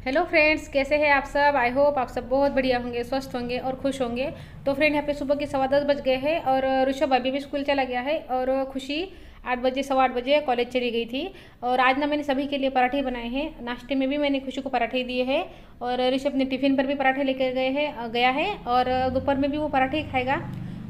Hello friends, कैसे हैं आप सब। आई होप आप सब बहुत बढ़िया होंगे, स्वस्थ होंगे और खुश होंगे। तो फ्रेंड, यहाँ पे सुबह के 10:15 बज गए हैं और ऋषभ अभी भी स्कूल चला गया है और खुशी 8 बजे 8:15 कॉलेज चली गई थी। और आज ना मैंने सभी के लिए पराठे बनाए हैं। नाश्ते में भी मैंने खुशी को पराठे दिए हैं और ऋषभ ने टिफ़िन पर भी पराठे लेकर गया है और दोपहर में भी वो पराठे ही खाएगा।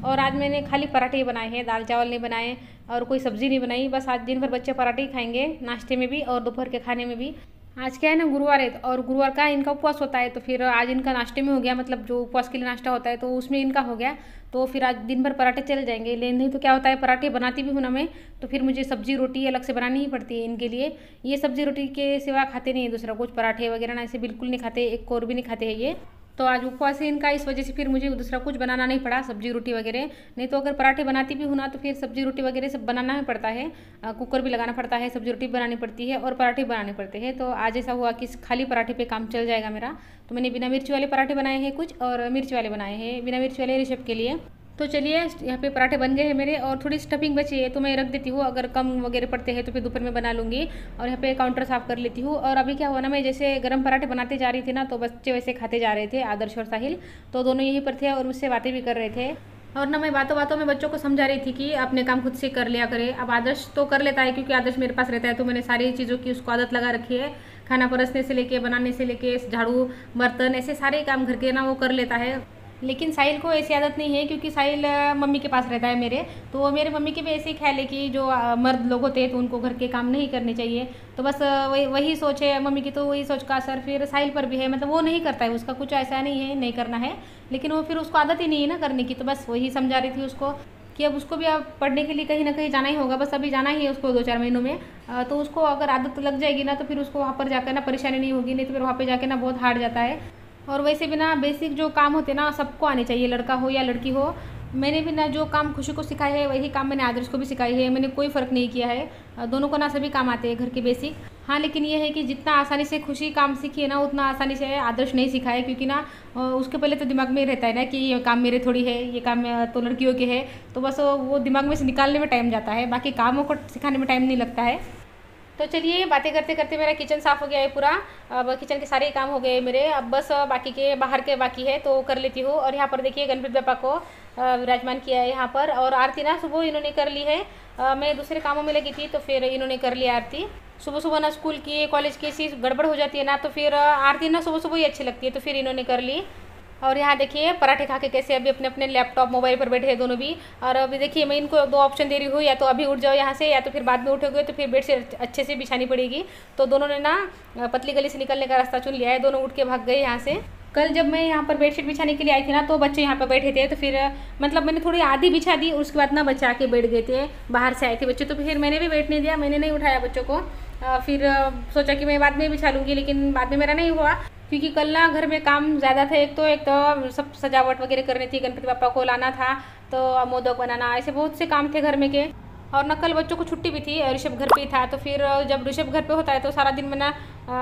और आज मैंने खाली पराठे ही बनाए हैं, दाल चावल नहीं बनाए और कोई सब्ज़ी नहीं बनाई। बस आज दिन भर बच्चे पराठे ही खाएंगे, नाश्ते में भी और दोपहर के खाने में भी। आज क्या है ना, गुरुवार है और गुरुवार का इनका उपवास होता है, तो फिर आज इनका नाश्ते में हो गया, मतलब जो उपवास के लिए नाश्ता होता है तो उसमें इनका हो गया। तो फिर आज दिन भर पराठे चल जाएंगे। लेकिन नहीं तो क्या होता है, पराठे बनाती भी हूँ ना मैं, तो फिर मुझे सब्जी रोटी अलग से बनानी ही पड़ती है इनके लिए। ये सब्जी रोटी के सिवा खाते नहीं है दूसरा कुछ, पराठे वगैरह ना ऐसे बिल्कुल नहीं खाते, एक और भी नहीं खाते हैं ये। तो आज उपवास है इनका, इस वजह से फिर मुझे दूसरा कुछ बनाना नहीं पड़ा, सब्जी रोटी वगैरह। नहीं तो अगर पराठे बनाती भी हूँ ना तो फिर सब्जी रोटी वगैरह सब बनाना ही पड़ता है। कुकर भी लगाना पड़ता है, सब्जी रोटी बनानी पड़ती है और पराठे बनाने पड़ते हैं। तो आज ऐसा हुआ कि खाली पराठे पे काम चल जाएगा मेरा। तो मैंने बिना मिर्च वाले पराठे बनाए हैं कुछ और मिर्च वाले बनाए हैं, बिना मिर्च वाले ऋषभ के लिए। तो चलिए, यहाँ पे पराठे बन गए हैं मेरे और थोड़ी स्टफिंग बची है तो मैं रख देती हूँ, अगर कम वगैरह पड़ते हैं तो फिर दोपहर में बना लूँगी। और यहाँ पे काउंटर साफ़ कर लेती हूँ। और अभी क्या हुआ ना, मैं जैसे गरम पराठे बनाते जा रही थी ना तो बच्चे वैसे खाते जा रहे थे, आदर्श और साहिल। तो दोनों यहीं पर थे और मुझसे बातें भी कर रहे थे। और ना मैं बातों बातों में बच्चों को समझा रही थी कि अपने काम खुद से कर लिया करे। अब आदर्श तो कर लेता है क्योंकि आदर्श मेरे पास रहता है, तो मैंने सारी चीज़ों की उसको आदत लगा रखी है। खाना परसने से लेके, बनाने से लेके, झाड़ू बर्तन ऐसे सारे काम घर के ना वो कर लेता है। लेकिन साहिल को ऐसी आदत नहीं है क्योंकि साहिल मम्मी के पास रहता है मेरे। तो मेरे मम्मी के भी ऐसे ही ख्याल है कि जो मर्द लोग होते हैं तो उनको घर के काम नहीं करने चाहिए। तो बस वही सोच है मम्मी की, तो वही सोच का असर फिर साहिल पर भी है। मतलब वो नहीं करता है, उसका कुछ ऐसा नहीं है नहीं करना है, लेकिन वो फिर उसको आदत ही नहीं है ना करने की। तो बस वही समझा रही थी उसको कि अब उसको भी अब पढ़ने के लिए कहीं ना कहीं जाना ही होगा। बस अभी जाना ही है उसको 2-4 महीनों में। तो उसको अगर आदत लग जाएगी ना तो फिर उसको वहाँ पर जाकर ना परेशानी नहीं होगी, नहीं तो फिर वहाँ पर जाकर ना बहुत हार्ड जाता है। और वैसे भी ना बेसिक जो काम होते ना सबको आने चाहिए, लड़का हो या लड़की हो। मैंने भी ना जो काम खुशी को सिखाए है वही काम मैंने आदर्श को भी सिखाई है, मैंने कोई फ़र्क नहीं किया है। दोनों को ना सभी काम आते हैं घर के बेसिक। हाँ, लेकिन ये है कि जितना आसानी से खुशी काम सीखी है ना उतना आसानी से आदर्श नहीं सीखा है, क्योंकि ना उसके पहले तो दिमाग में रहता है ना कि ये काम मेरे थोड़ी है, ये काम तो लड़कियों के है। तो बस वो दिमाग में से निकालने में टाइम जाता है, बाकी कामों को सिखाने में टाइम नहीं लगता है। तो चलिए, बातें करते करते मेरा किचन साफ़ हो गया है पूरा। अब किचन के सारे काम हो गए मेरे, अब बस बाकी के बाहर के बाकी है तो कर लेती हूँ। और यहाँ पर देखिए गणपति बापा को विराजमान किया है यहाँ पर। और आरती ना सुबह इन्होंने कर ली है। मैं दूसरे कामों में लगी थी तो फिर इन्होंने कर लिया आरती। सुबह सुबह ना स्कूल की कॉलेज की ऐसी गड़बड़ हो जाती है ना, तो फिर आरती ना सुबह सुबह ही अच्छी लगती है, तो फिर इन्होंने कर ली। और यहाँ देखिए पराठे खा के कैसे अभी अपने अपने लैपटॉप मोबाइल पर बैठे हैं दोनों भी। और अभी देखिए मैं इनको 2 ऑप्शन दे रही हूँ, या तो अभी उठ जाओ यहाँ से या तो फिर बाद में उठोगे तो फिर बेड से अच्छे से बिछानी पड़ेगी। तो दोनों ने ना पतली गली से निकलने का रास्ता चुन लिया है, दोनों उठ के भाग गए यहाँ से। कल जब मैं यहाँ पर बेडशीट बिछाने के लिए आई थी ना तो बच्चे यहाँ पर बैठे थे, तो फिर मतलब मैंने थोड़ी आधी बिछा दी, उसके बाद ना बच्चे आके बैठ गए थे, बाहर से आए थे बच्चे। तो फिर मैंने भी बैठने दिया, मैंने नहीं उठाया बच्चों को। फिर सोचा कि मैं बाद में बिछा लूँगी, लेकिन बाद में मेरा नहीं हुआ क्योंकि कल ना घर में काम ज़्यादा था। एक तो सब सजावट वगैरह करनी थी, गणपति पापा को लाना था, तो मोदक बनाना, ऐसे बहुत से काम थे घर में के। और ना कल बच्चों को छुट्टी भी थी, ऋषभ घर पे ही था। तो फिर जब ऋषभ घर पे होता है तो सारा दिन में ना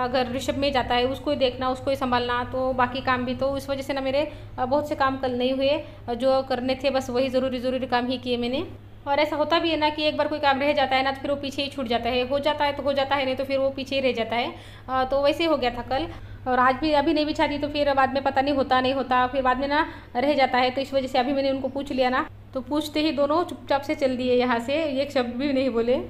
घर ऋषभ में ही जाता है, उसको ही देखना, उसको ही संभालना, तो बाकी काम भी। तो इस वजह से ना मेरे बहुत से काम कल नहीं हुए, जो करने थे बस वही ज़रूरी काम ही किए मैंने। और ऐसा होता भी है ना कि एक बार कोई काम रह जाता है ना तो फिर वो पीछे ही छूट जाता है, हो जाता है तो हो जाता है, नहीं तो फिर वो पीछे ही रह जाता है। तो वैसे हो गया था कल। और आज भी अभी नहीं बिछा दी तो फिर बाद में पता नहीं होता नहीं होता, फिर बाद में ना रह जाता है। तो इस वजह से अभी मैंने उनको पूछ लिया ना, तो पूछते ही दोनों चुपचाप से चल दिए यहाँ से, एक शब्द भी नहीं बोले।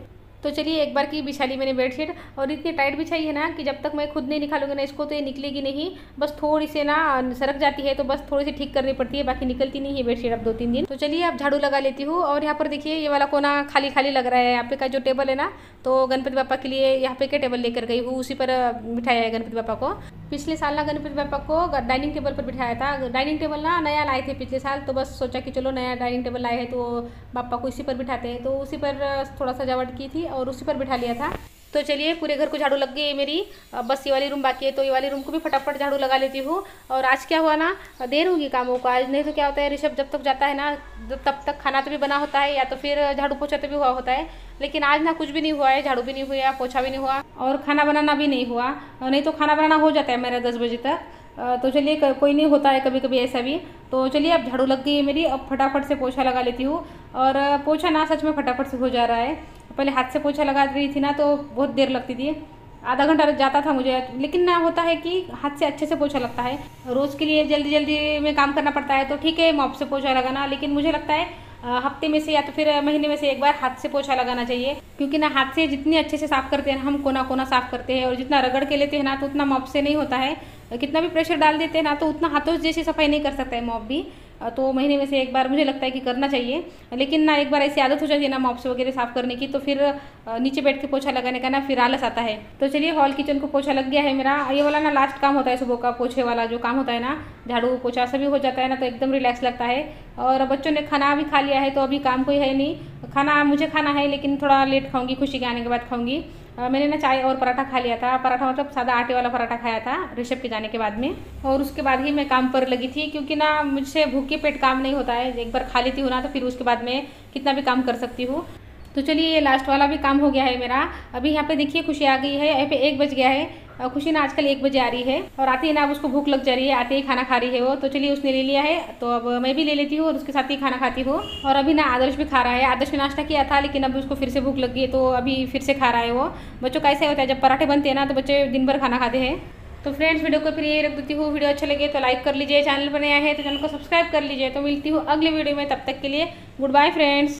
तो चलिए, एक बार की बिछा ली मैंने बेडशीट, और इतनी टाइट बिछाई है ना कि जब तक मैं खुद नहीं निकालूंगी ना इसको तो ये निकलेगी नहीं। बस थोड़ी से ना सरक जाती है तो बस थोड़ी सी ठीक करनी पड़ती है, बाकी निकलती नहीं है बेडशीट अब 2-3 दिन। तो चलिए अब झाड़ू लगा लेती हूँ। और यहाँ पर देखिए ये वाला कोना खाली खाली लग रहा है, यहाँ पे का जो टेबल है ना, तो गणपति पापा के लिए यहाँ पे के टेबल लेकर गई हूँ, उसी पर बिठाया है गणपति पापा को। पिछले साल ना गणपति पापा को डाइनिंग टेबल पर बिठाया था। डाइनिंग टेबल ना नया लाए थे पिछले साल, तो बस सोचा कि चलो नया डाइनिंग टेबल लाए हैं तो पापा को इसी पर बिठाते हैं, तो उसी पर थोड़ा सजावट की थी और उसी पर बिठा लिया था। तो चलिए, पूरे घर को झाड़ू लग गई है मेरी। बस ये वाली रूम बाकी है, तो ये वाली रूम को भी फटाफट झाड़ू लगा लेती हूँ। और आज क्या हुआ ना, देर होगी कामों को आज, नहीं तो क्या होता है ऋषभ जब तक जाता है ना तब तक खाना तो भी बना होता है या तो फिर झाड़ू पोछा तो भी हुआ होता है। लेकिन आज ना कुछ भी नहीं हुआ है, झाड़ू भी नहीं हुआ, पोछा भी नहीं हुआ और खाना बनाना भी नहीं हुआ। नहीं तो खाना बनाना हो जाता है मेरा 10 बजे तक। तो चलिए, कोई नहीं होता है कभी कभी ऐसा भी। तो चलिए, अब झाड़ू लग गई है मेरी, अब फटाफट से पोछा लगा लेती हूँ। और पोछा ना सच में फटाफट से हो जा रहा है। पहले हाथ से पोछा लगा रही थी ना तो बहुत देर लगती थी, आधा घंटा जाता था मुझे, लेकिन ना होता है कि हाथ से अच्छे से पोछा लगता है। रोज़ के लिए जल्दी जल्दी में काम करना पड़ता है तो ठीक है मॉप से पोछा लगाना, लेकिन मुझे लगता है हफ्ते में से या तो फिर महीने में से एक बार हाथ से पोछा लगाना चाहिए, क्योंकि ना हाथ से जितनी अच्छे से साफ़ करते हैं हम कोना कोना साफ़ करते हैं, और जितना रगड़ के लेते हैं ना तो उतना मॉप से नहीं होता है। कितना भी प्रेशर डाल देते हैं ना तो उतना हाथों जैसी सफाई नहीं कर सकता है मॉप भी। तो महीने में से एक बार मुझे लगता है कि करना चाहिए, लेकिन ना एक बार ऐसी आदत हो जाती है ना मॉप से वगैरह साफ़ करने की, तो फिर नीचे बैठ के पोछा लगाने का ना फिर आलस आता है। तो चलिए हॉल किचन को पोछा लग गया है मेरा। ये वाला ना लास्ट काम होता है सुबह का, पोछे वाला जो काम होता है ना, झाड़ू पोछा सभी हो जाता है ना तो एकदम रिलैक्स लगता है। और बच्चों ने खाना भी खा लिया है तो अभी काम कोई है नहीं, खाना मुझे खाना है लेकिन थोड़ा लेट खाऊंगी, खुशी के आने के बाद खाऊंगी। मैंने ना चाय और पराठा खा लिया था, पराठा मतलब सादा आटे वाला पराठा खाया था ऋषभ के जाने के बाद में, और उसके बाद ही मैं काम पर लगी थी, क्योंकि ना मुझसे भूखे पेट काम नहीं होता है। एक बार खा लेती हूँ ना तो फिर उसके बाद में कितना भी काम कर सकती हूँ। तो चलिए ये लास्ट वाला भी काम हो गया है मेरा। अभी यहाँ पे देखिए खुशी आ गई है, यहाँ पे 1 बज गया है। खुशी ना आजकल 1 बजे आ रही है, और आते ही ना अब उसको भूख लग जा रही है, आते ही खाना खा रही है वो। तो चलिए उसने ले लिया है तो अब मैं भी ले लेती हूँ और उसके साथ ही खाना खाती हूँ। और अभी ना आदर्श भी खा रहा है, आदर्श ने नाश्ता किया था लेकिन अभी उसको फिर से भूख लग गई है तो अभी फिर से खा रहा है वो। बच्चों का ऐसा होता है, जब पराठे बनते हैं ना तो बच्चे दिन भर खाना खाते हैं। तो फ्रेंड्स वीडियो को फिर यही रख देती हूँ। वीडियो अच्छा लगे तो लाइक कर लीजिए, चैनल पर नया है तो चैनल को सब्सक्राइब कर लीजिए। तो मिलती हूँ अगले वीडियो में, तब तक के लिए गुड बाय फ्रेंड्स।